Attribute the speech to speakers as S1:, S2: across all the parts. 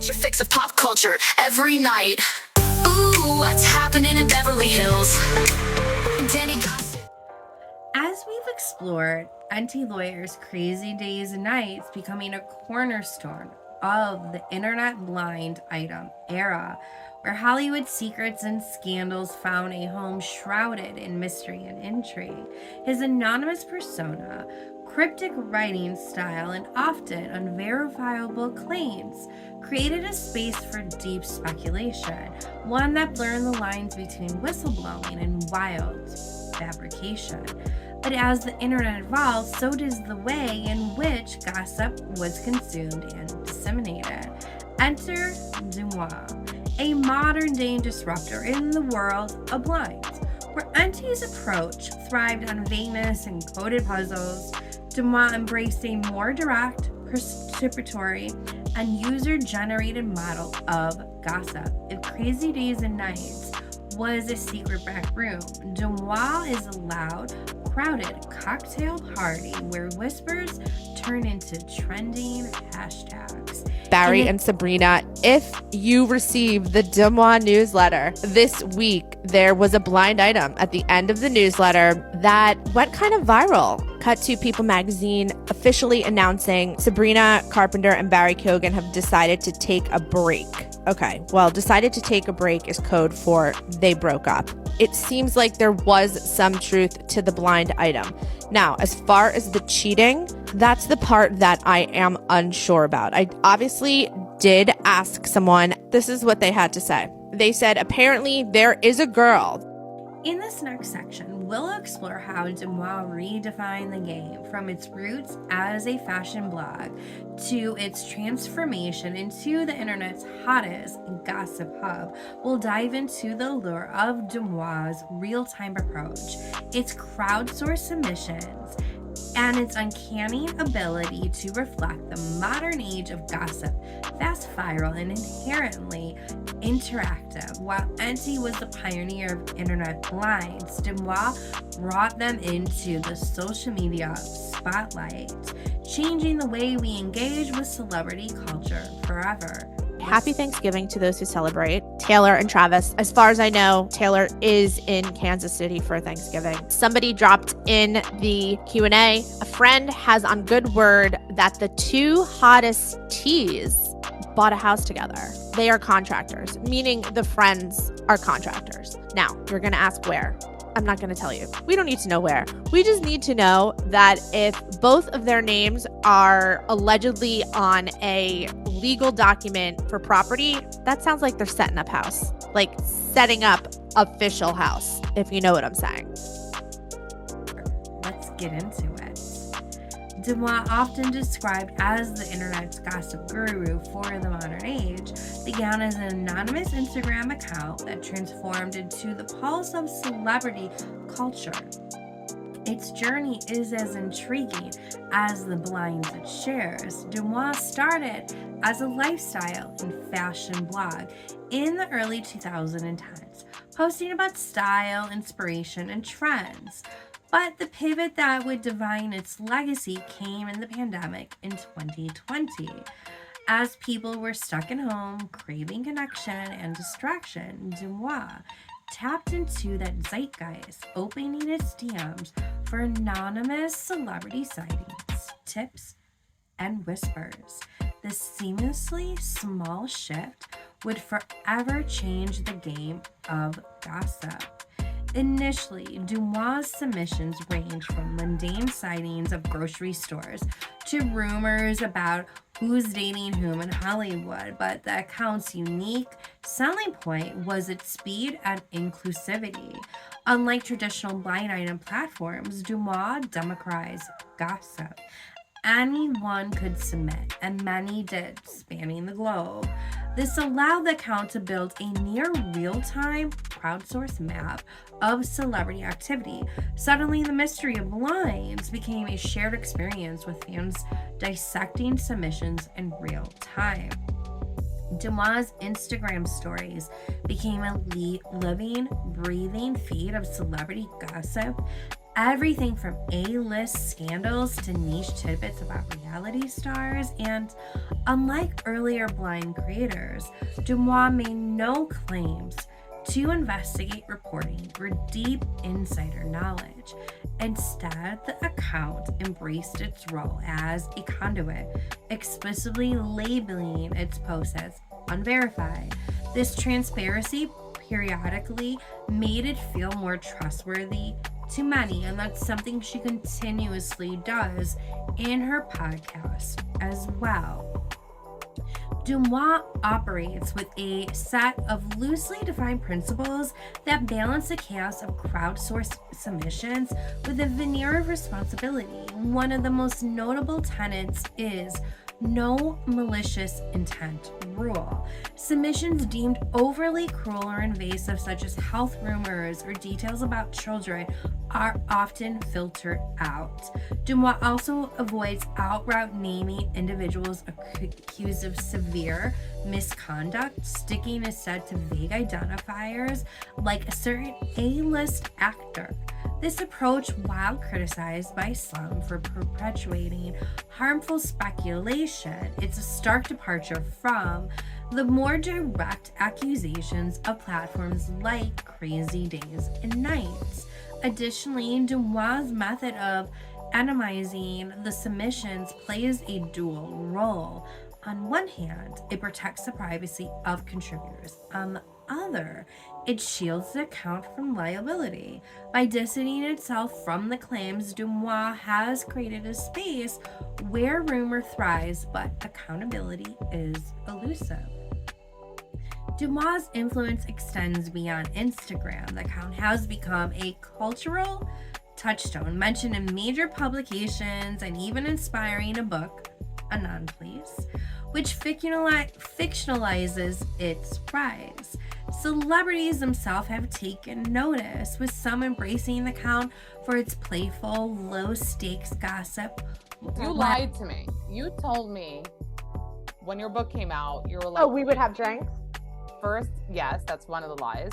S1: your fix of pop culture every night. Ooh, what's happening in Beverly Hills? Danny Gossip.
S2: As we've explored, Auntie Lawyer's crazy days and nights becoming a cornerstone of the internet blind item era, where Hollywood secrets and scandals found a home shrouded in mystery and intrigue. His anonymous persona, cryptic writing style, and often unverifiable claims created a space for deep speculation, one that blurred the lines between whistleblowing and wild fabrication. But as the internet evolved, so does the way in which gossip was consumed and disseminated. Enter Deuxmoi, a modern-day disruptor in the world of blinds. Where Auntie's approach thrived on vagueness and coded puzzles, Deuxmoi embraced a more direct, participatory, and user-generated model of gossip. If Crazy Days and Nights was a secret back room, Deuxmoi is a loud, crowded cocktail party where whispers turn into trending hashtags.
S3: Barry and Sabrina, if you receive the Deuxmoi newsletter this week, there was a blind item at the end of the newsletter that went kind of viral. Cut to People magazine officially announcing Sabrina Carpenter and Barry Keoghan have decided to take a break. Okay, well, decided to take a break is code for they broke up. It seems like there was some truth to the blind item. Now, as far as the cheating, that's the part that I am unsure about. I obviously did ask someone. This is what they had to say. They said, apparently there is a girl.
S2: In this next section, we'll explore how Deuxmoi redefined the game from its roots as a fashion blog to its transformation into the internet's hottest gossip hub. We'll dive into the allure of Deuxmoi's real-time approach, its crowdsourced submissions, and its uncanny ability to reflect the modern age of gossip, fast, viral, and inherently interactive. While Auntie was the pioneer of internet blinds, Deuxmoi brought them into the social media spotlight, changing the way we engage with celebrity culture forever.
S3: Happy Thanksgiving to those who celebrate. Taylor and Travis. As far as I know, Taylor is in Kansas City for Thanksgiving. Somebody dropped in the Q&A. A friend has on good word that the two hottest teas bought a house together. They are contractors, meaning the friends are contractors. Now, you're going to ask where. I'm not going to tell you. We don't need to know where. We just need to know that if both of their names are allegedly on a legal document for property, that sounds like they're setting up house, like setting up official house, if you know what I'm saying.
S2: Let's get into it. Deuxmoi, often described as the internet's gossip guru for the modern age, began as an anonymous Instagram account that transformed into the pulse of celebrity culture. Its journey is as intriguing as the blinds it shares. Deuxmoi started as a lifestyle and fashion blog in the early 2010s, posting about style, inspiration, and trends. But the pivot that would define its legacy came in the pandemic in 2020. As people were stuck at home, craving connection and distraction, Deuxmoi tapped into that zeitgeist, opening its DMs for anonymous celebrity sightings, tips, and whispers. This seamlessly small shift would forever change the game of gossip. Initially, Deuxmoi's submissions ranged from mundane sightings of grocery stores to rumors about who's dating whom in Hollywood, but the account's unique selling point was its speed and inclusivity. Unlike traditional blind item platforms, Deuxmoi democratized gossip. Anyone could submit, and many did, spanning the globe. This allowed the account to build a near real-time crowdsourced map of celebrity activity. Suddenly, the mystery of blinds became a shared experience with fans dissecting submissions in real time. Deuxmoi's Instagram stories became a living, breathing feed of celebrity gossip everything from A-list scandals to niche tidbits about reality stars, and unlike earlier blind creators, Deuxmoi made no claims to investigate reporting or deep insider knowledge. Instead, the account embraced its role as a conduit, explicitly labeling its posts as unverified. This transparency periodically made it feel more trustworthy to many, and that's something she continuously does in her podcast as well. Deuxmoi operates with a set of loosely defined principles that balance the chaos of crowdsourced submissions with a veneer of responsibility. One of the most notable tenets is no malicious intent rule. Submissions deemed overly cruel or invasive, such as health rumors or details about children, are often filtered out. Deuxmoi also avoids outright naming individuals accused of severe misconduct, sticking instead to vague identifiers like a certain A-list actor. This approach, while criticized by some for perpetuating harmful speculation, it's a stark departure from the more direct accusations of platforms like Crazy Days and Nights. Additionally, Deuxmoi's method of anonymizing the submissions plays a dual role. On one hand, it protects the privacy of contributors. On the other, it shields the account from liability. By distancing itself from the claims, Deuxmoi has created a space where rumor thrives, but accountability is elusive. Deuxmoi's influence extends beyond Instagram. The account has become a cultural touchstone, mentioned in major publications and even inspiring a book, A Non Place, which fictionalizes its rise. Celebrities themselves have taken notice, with some embracing the account for its playful, low-stakes gossip.
S4: You lied to me. You told me when your book came out, you were like,
S3: Oh, we would have drinks?
S4: first, yes, that's one of the lies.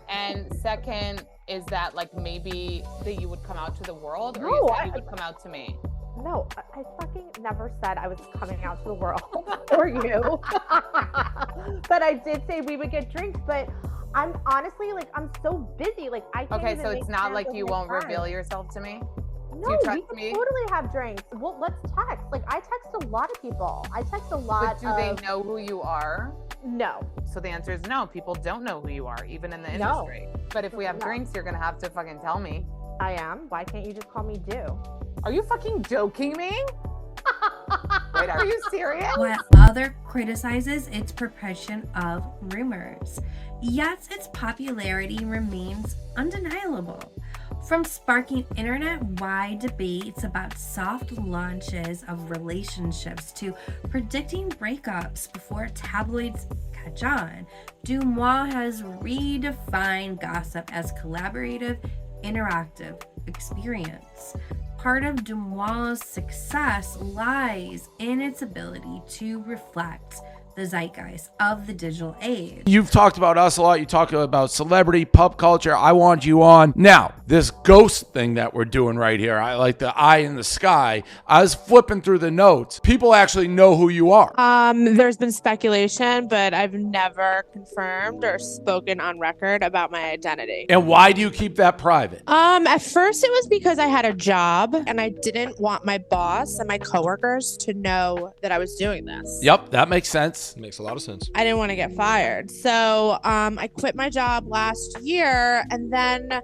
S4: And second is that like maybe that you would come out to the world, or you said you would come out to me.
S3: No, I fucking never said I was coming out to the world or you. But I did say we would get drinks, but I'm honestly like, I'm so busy. Like I can't
S4: Okay,
S3: even
S4: so
S3: make
S4: it's not
S3: plans
S4: like
S3: with
S4: you
S3: my
S4: won't
S3: friends.
S4: reveal yourself to me?
S3: No,
S4: you
S3: we
S4: trust
S3: could
S4: me?
S3: totally have drinks. Well, let's text. Like I text a lot of people. I text a lot.
S4: But do they know who you are?
S3: No.
S4: So the answer is no. People don't know who you are, even in the
S3: No.
S4: industry. But if we have
S3: No.
S4: drinks, you're gonna have to fucking tell me.
S3: I am. Why can't you just call me Do?
S4: Are you fucking joking me? Wait, are you serious?
S2: While other criticizes its perpetuation of rumors, yet its popularity remains undeniable. From sparking internet-wide debates about soft launches of relationships to predicting breakups before tabloids catch on, Deuxmoi has redefined gossip as collaborative, interactive experience. Part of Deuxmoi's success lies in its ability to reflect the zeitgeist of the digital age.
S5: You've talked about us a lot. You talk about celebrity, pop culture. I want you on. Now, this ghost thing that we're doing right here, I like the eye in the sky. I was flipping through the notes. People actually know who you are.
S6: There's been speculation, but I've never confirmed or spoken on record about my identity.
S5: And why do you keep that private?
S6: At first it was because I had a job and I didn't want my boss and my coworkers to know that I was doing this.
S5: Yep, that makes sense.
S7: Makes a lot of sense.
S6: I didn't want to get fired. So I quit my job last year, and then,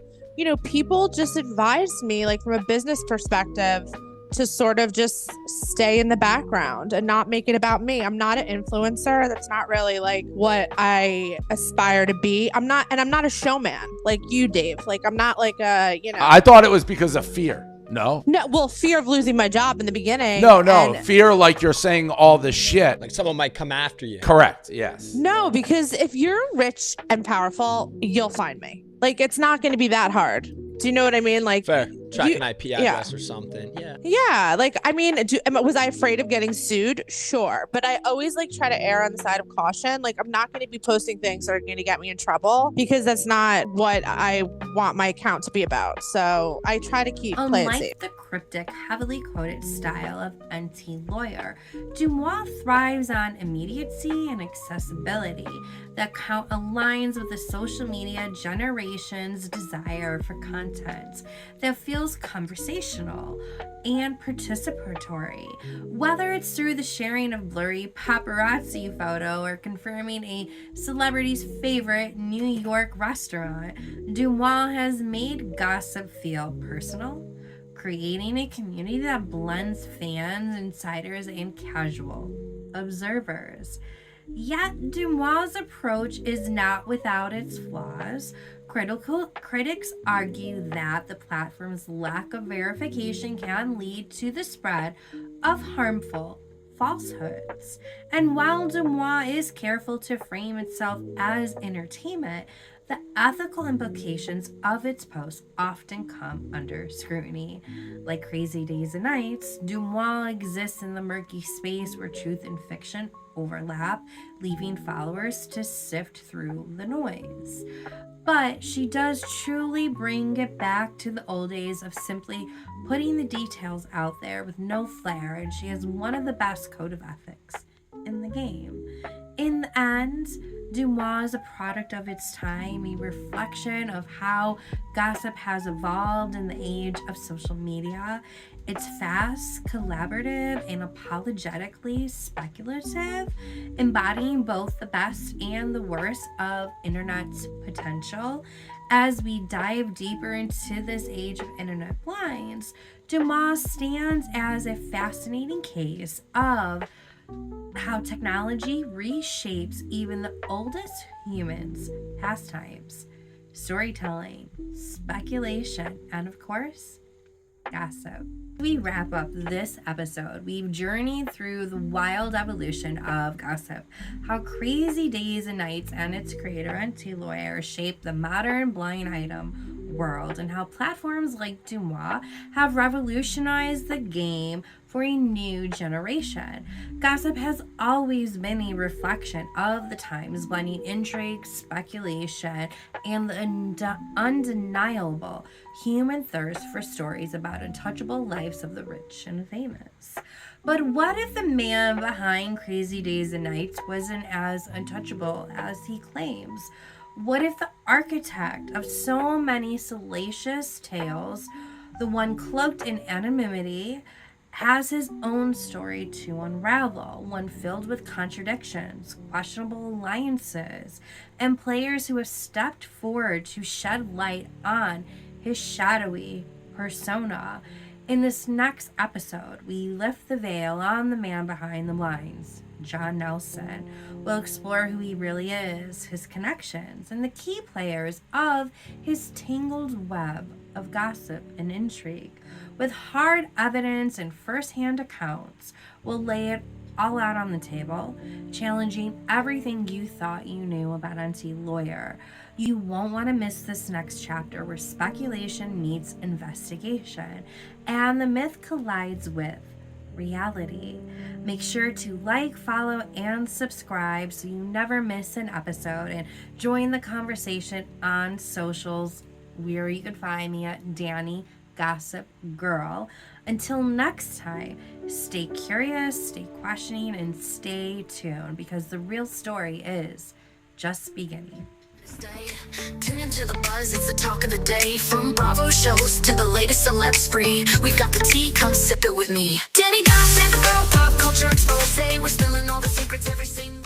S6: people just advised me, like from a business perspective, to sort of just stay in the background and not make it about me. I'm not an influencer. That's not really like what I aspire to be. I'm not a showman like you, Dave. Like I'm not like
S5: I thought it was because of fear. No?
S6: No, well, fear of losing my job in the beginning.
S5: No.
S6: and-
S5: Fear like you're saying all this shit.
S7: Like someone might come after you.
S5: Correct. Yes.
S6: No, because if you're rich and powerful, you'll find me. Like, it's not going to be that hard. Do you know what I mean? Like,
S7: Fair. track an IP address or something. Yeah.
S6: Yeah, like I mean, was I afraid of getting sued? Sure, but I always like try to err on the side of caution. Like I'm not going to be posting things that are going to get me in trouble because that's not what I want my account to be about. So I try to play it safe.
S2: Unlike the cryptic, heavily quoted style of anti-lawyer, Deuxmoi thrives on immediacy and accessibility. The account aligns with the social media generation's desire for content that feels conversational and participatory. Whether it's through the sharing of blurry paparazzi photo or confirming a celebrity's favorite New York restaurant, Deuxmoi has made gossip feel personal, creating a community that blends fans, insiders, and casual observers. Yet, Deuxmoi's approach is not without its flaws. Critics argue that the platform's lack of verification can lead to the spread of harmful falsehoods. And while Deuxmoi is careful to frame itself as entertainment, the ethical implications of its posts often come under scrutiny. Like Crazy Days and Nights, Deuxmoi exists in the murky space where truth and fiction overlap, leaving followers to sift through the noise. But she does truly bring it back to the old days of simply putting the details out there with no flair, and she has one of the best code of ethics in the game. In the end, Deuxmoi is a product of its time, a reflection of how gossip has evolved in the age of social media. It's fast, collaborative, and apologetically speculative, embodying both the best and the worst of internet's potential. As we dive deeper into this age of internet blinds, Deuxmoi stands as a fascinating case of how technology reshapes even the oldest humans' pastimes, storytelling, speculation, and of course, gossip. We wrap up this episode. We've journeyed through the wild evolution of gossip, how Crazy Days and Nights and its creator anti-lawyer shaped the modern blind item world, and how platforms like Deuxmoi have revolutionized the game for a new generation. Gossip has always been a reflection of the times, blending intrigue, speculation, and the undeniable human thirst for stories about untouchable lives of the rich and famous. But what if the man behind Crazy Days and Nights wasn't as untouchable as he claims? What if the architect of so many salacious tales, the one cloaked in anonymity, has his own story to unravel, one filled with contradictions, questionable alliances, and players who have stepped forward to shed light on his shadowy persona? In this next episode, we lift the veil on the man behind the blinds, John Nelson. We'll explore who he really is, his connections, and the key players of his tangled web of gossip and intrigue. With hard evidence and first-hand accounts, we'll lay it all out on the table, challenging everything you thought you knew about anti-lawyer. You won't want to miss this next chapter where speculation meets investigation and the myth collides with reality. Make sure to like, follow, and subscribe so you never miss an episode, and join the conversation on socials where you can find me at Danny Gossip Girl. Until next time, stay curious, stay questioning, and stay tuned, because the real story is just beginning.
S1: Tune into the buzz, it's the talk of the day. From Bravo shows to the latest celeb spree, we've got the tea, come sip it with me. Danny Gossip Girl, Pop Culture Exposé, we're spilling all the secrets every single